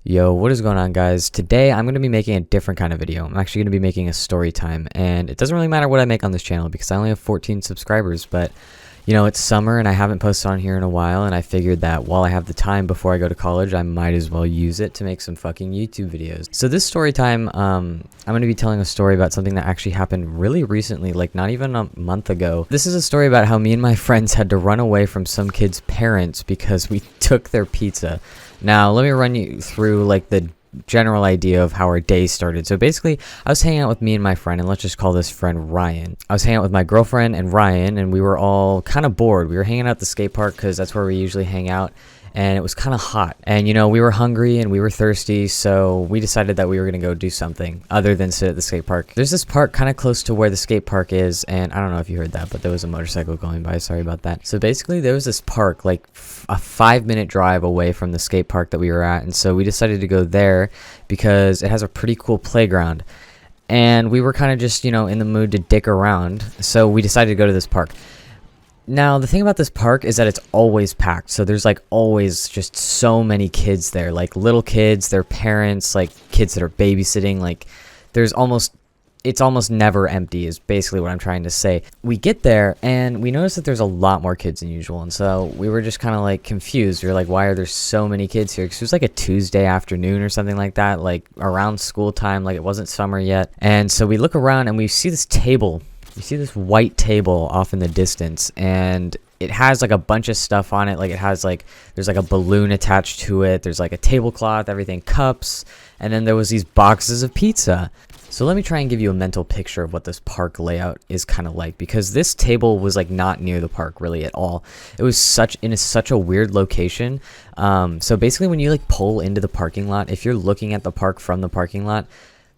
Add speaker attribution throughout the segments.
Speaker 1: Yo, what is going on, guys? Today I'm going to be making a different kind of video. I'm actually going to be making a story time, and it doesn't really matter what I make on this channel because I only have 14 subscribers, but it's summer and I haven't posted on here in a while, and I figured that while I have the time before I go to college, I might as well use it to make some fucking YouTube videos. So this story time, I'm going to be telling a story about something that actually happened really recently, like not even a month ago. This is a story about how me and my friends had to run away from some kid's parents because we took their pizza. Now, let me run you through like the general idea of how our day started. So basically, I was hanging out with me and my friend, and let's just call this friend Ryan. I was hanging out with my girlfriend and Ryan, and we were all kind of bored. We were hanging out at the skate park because that's where we usually hang out, and it was kind of hot. And we were hungry and we were thirsty, so we decided that we were going to go do something other than sit at the skate park. There's this park kind of close to where the skate park is, and I don't know if you heard that, but there was a motorcycle going by. Sorry about that. So basically, there was this park like a 5-minute drive away from the skate park that we were at, and so we decided to go there because it has a pretty cool playground. And we were kind of just, in the mood to dick around, so we decided to go to this park. Now, the thing about this park is that it's always packed. So there's like always just so many kids there, like little kids, their parents, like kids that are babysitting. Like it's almost never empty is basically what I'm trying to say. We get there and we notice that there's a lot more kids than usual. And so we were just kind of like confused. We were like, why are there so many kids here? Because it was like a Tuesday afternoon or something like that, like around school time, like it wasn't summer yet. And so we look around and we see this table. You see this white table off in the distance, and it has like a bunch of stuff on it. Like there's like a balloon attached to it. There's like a tablecloth, everything, cups, and then there was these boxes of pizza. So let me try and give you a mental picture of what this park layout is kind of like, because this table was like not near the park really at all. It was such a weird location. So basically when you like pull into the parking lot, if you're looking at the park from the parking lot,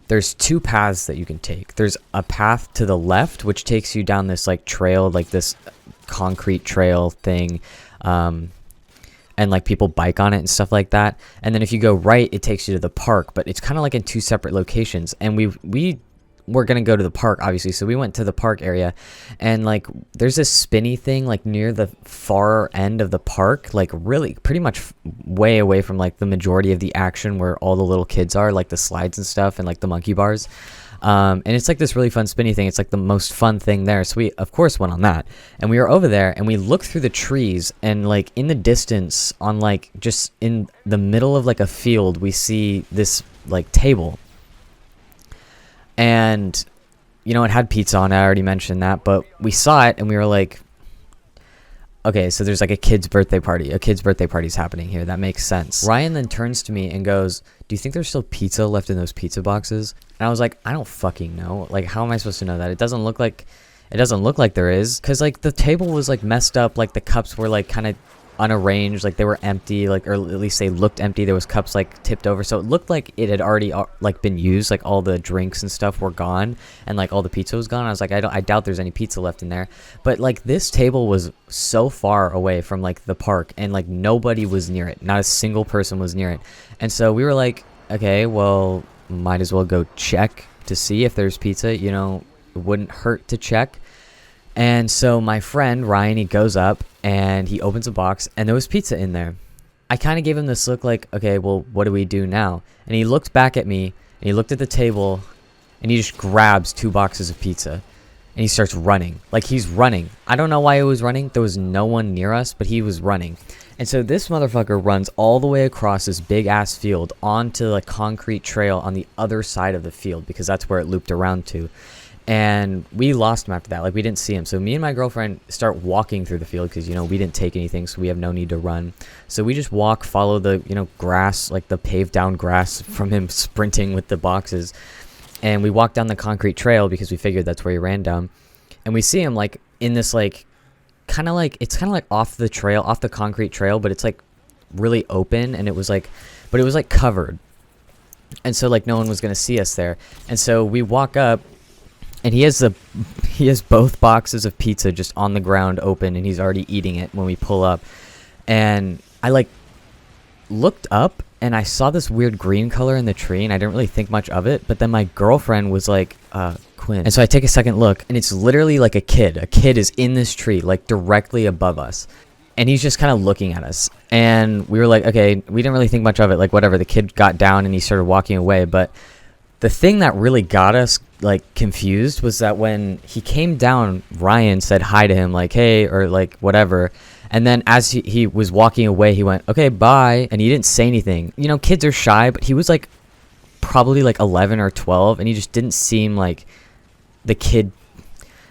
Speaker 1: there's two paths that you can take. There's a path to the left, which takes you down this like trail, like this concrete trail thing. And like people bike on it and stuff like that. And then if you go right, it takes you to the park, but it's kind of like in two separate locations. And we were going to go to the park, obviously. So we went to the park area, and like there's this spinny thing like near the far end of the park, like really pretty much way away from like the majority of the action where all the little kids are, like the slides and stuff and like the monkey bars. And it's like this really fun spinny thing. It's like the most fun thing there. So we of course went on that, and we were over there and we looked through the trees, and like in the distance on like just in the middle of like a field, we see this like table. And it had pizza on it. I already mentioned that, but we saw it and we were like, okay, so there's like a kid's birthday party. A kid's birthday party is happening here. That makes sense. Ryan then turns to me and goes, do you think there's still pizza left in those pizza boxes? And I was like, I don't fucking know. Like, how am I supposed to know that? It doesn't look like there is, because like the table was like messed up. Like the cups were like kind of unarranged, like they were empty, like, or at least they looked empty. There was cups like tipped over, so it looked like it had already like been used. Like all the drinks and stuff were gone, and like all the pizza was gone. I was like, I doubt there's any pizza left in there. But like this table was so far away from like the park, and like nobody was near it. Not a single person was near it. And so we were like, okay, well, might as well go check to see if there's pizza. It wouldn't hurt to check. And so my friend Ryan, he goes up and he opens a box, and there was pizza in there. I kind of gave him this look like, okay, well, what do we do now? And he looked back at me, and he looked at the table, and he just grabs 2 boxes of pizza, and he starts running. Like, he's running. I don't know why he was running. There was no one near us, but he was running. And so this motherfucker runs all the way across this big ass field onto a concrete trail on the other side of the field, because that's where it looped around to. And we lost him after that. Like, we didn't see him. So me and my girlfriend start walking through the field because, we didn't take anything, so we have no need to run. So we just follow the, grass, like the paved down grass from him sprinting with the boxes. And we walk down the concrete trail because we figured that's where he ran down. And we see him like in this like kind of like off the trail, off the concrete trail, but it's like really open, and it was like covered. And so like no one was going to see us there. And so we walk up, and he has both boxes of pizza just on the ground open, and he's already eating it when we pull up. And I like looked up, and I saw this weird green color in the tree, and I didn't really think much of it. But then my girlfriend was like, Quinn. And so I take a second look, and it's literally like a kid. A kid is in this tree, like directly above us. and he's just kind of looking at us. And we were like, okay, we didn't really think much of it, like whatever. The kid got down and he started walking away. But the thing that really got us like confused was that when he came down, Ryan said hi to him, like, hey, or like whatever. And then as he was walking away, he went, okay, bye. And he didn't say anything. You know, kids are shy, but he was like probably like 11 or 12. And he just didn't seem like the kid.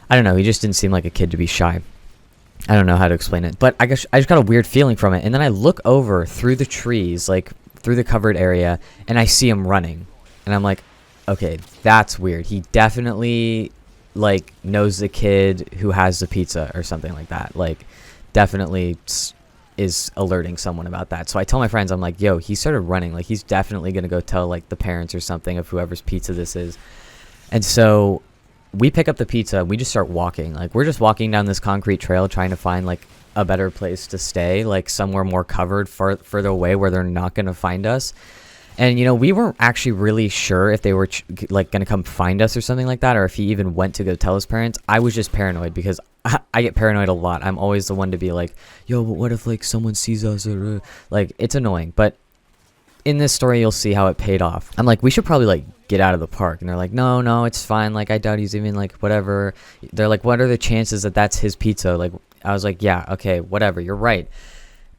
Speaker 1: I don't know. He just didn't seem like a kid to be shy. I don't know how to explain it. But I guess I just got a weird feeling from it. And then I look over through the trees, like through the covered area, and I see him running. And I'm like, okay, that's weird. He definitely like knows the kid who has the pizza or something like that. Like definitely is alerting someone about that. So I tell my friends, I'm like, yo, he started running. Like he's definitely going to go tell like the parents or something of whoever's pizza this is. And so we pick up the pizza and we just start walking. Like we're just walking down this concrete trail trying to find like a better place to stay, like somewhere more covered, further away where they're not going to find us. And, you know, we weren't actually really sure if they were like going to come find us or something like that, or if he even went to go tell his parents. I was just paranoid because I get paranoid a lot. I'm always the one to be like, yo, but what if like someone sees us, or like it's annoying. But in this story, you'll see how it paid off. I'm like, we should probably like get out of the park. And they're like, no, it's fine. Like, I doubt he's even like whatever. They're like, what are the chances that that's his pizza? Like, I was like, yeah, okay, whatever. You're right.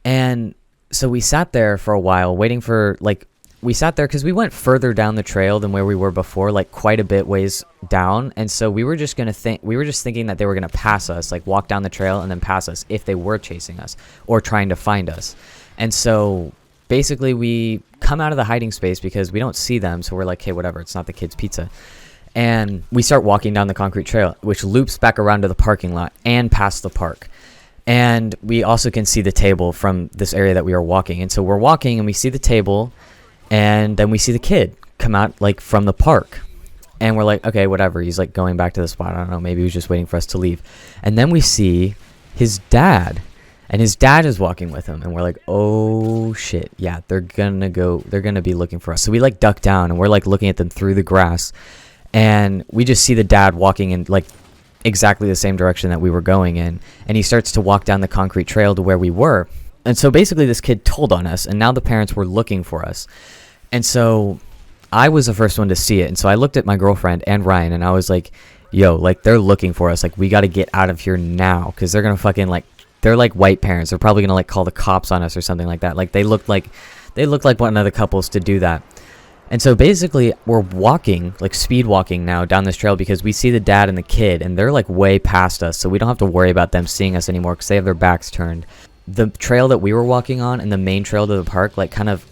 Speaker 1: And so we sat there for a while waiting for like, we sat there because we went further down the trail than where we were before, like quite a bit ways down. And so we were just thinking that they were going to pass us, like walk down the trail and then pass us if they were chasing us or trying to find us. And so basically we come out of the hiding space because we don't see them. So we're like, hey, whatever, it's not the kid's pizza. And we start walking down the concrete trail, which loops back around to the parking lot and past the park. And we also can see the table from this area that we are walking. And so we're walking and we see the table. And then we see the kid come out like from the park, and we're like, okay, whatever. He's like going back to the spot. I don't know. Maybe he was just waiting for us to leave. And then we see his dad, and his dad is walking with him. And we're like, oh shit. Yeah, they're going to be looking for us. So we like duck down and we're like looking at them through the grass, and we just see the dad walking in like exactly the same direction that we were going in. And he starts to walk down the concrete trail to where we were. And so basically this kid told on us, and now the parents were looking for us. And so I was the first one to see it. And so I looked at my girlfriend and Ryan, and I was like, yo, like they're looking for us. Like we got to get out of here now, because they're going to fucking like, they're like white parents. They're probably going to like call the cops on us or something like that. Like they looked like one of the couples to do that. And so basically we're walking, like speed walking now down this trail, because we see the dad and the kid, and they're like way past us. So we don't have to worry about them seeing us anymore because they have their backs turned. The trail that we were walking on and the main trail to the park, like kind of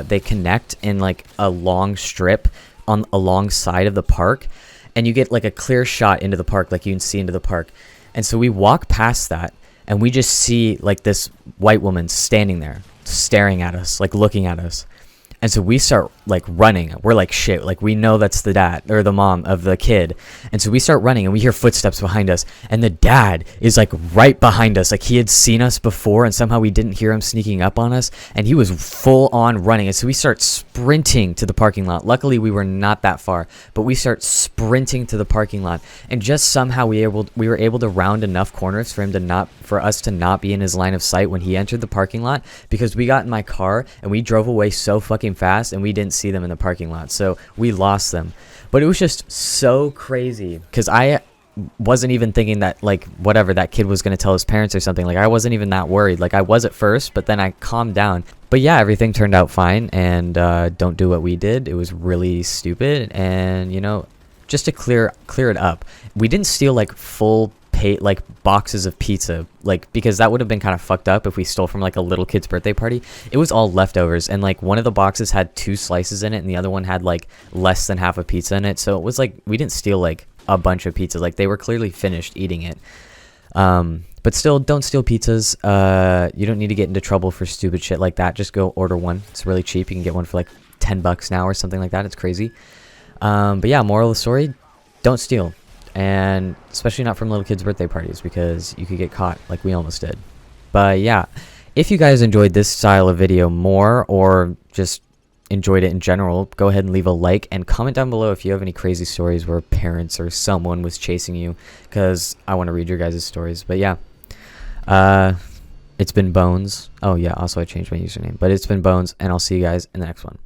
Speaker 1: they connect in like a long strip on alongside of the park, and you get like a clear shot into the park, like you can see into the park. And so we walk past that, and we just see like this white woman standing there staring at us, like looking at us. And so we start like running. We're like, shit, like we know that's the dad or the mom of the kid. And so we start running, and we hear footsteps behind us, and the dad is like right behind us. Like he had seen us before, and somehow we didn't hear him sneaking up on us, and he was full on running. And so we start sprinting to the parking lot. Luckily we were not that far, but we start sprinting to the parking lot, and just somehow we were able to round enough corners for us to not be in his line of sight when he entered the parking lot, because we got in my car and we drove away so fucking fast and we didn't see them in the parking lot, so we lost them. But it was just so crazy because I wasn't even thinking that like whatever, that kid was going to tell his parents or something. Like I wasn't even that worried. Like I was at first, but then I calmed down. But yeah, everything turned out fine, and don't do what we did. It was really stupid. And you know, just to clear it up, we didn't steal like full like boxes of pizza, like because that would have been kind of fucked up if we stole from like a little kid's birthday party. It was all leftovers, and like one of the boxes had 2 slices in it and the other one had like less than half a pizza in it. So it was like we didn't steal like a bunch of pizzas. Like they were clearly finished eating it. But still, don't steal pizzas. You don't need to get into trouble for stupid shit like that. Just go order one. It's really cheap. You can get one for like $10 now or something like that. It's crazy. But yeah, moral of the story, don't steal. And especially not from little kids' birthday parties, because you could get caught like we almost did. But yeah, if you guys enjoyed this style of video more, or just enjoyed it in general, go ahead and leave a like and comment down below if you have any crazy stories where parents or someone was chasing you, because I want to read your guys' stories. But yeah, It's been Bones. Oh yeah, also I changed my username, but it's been Bones, and I'll see you guys in the next one.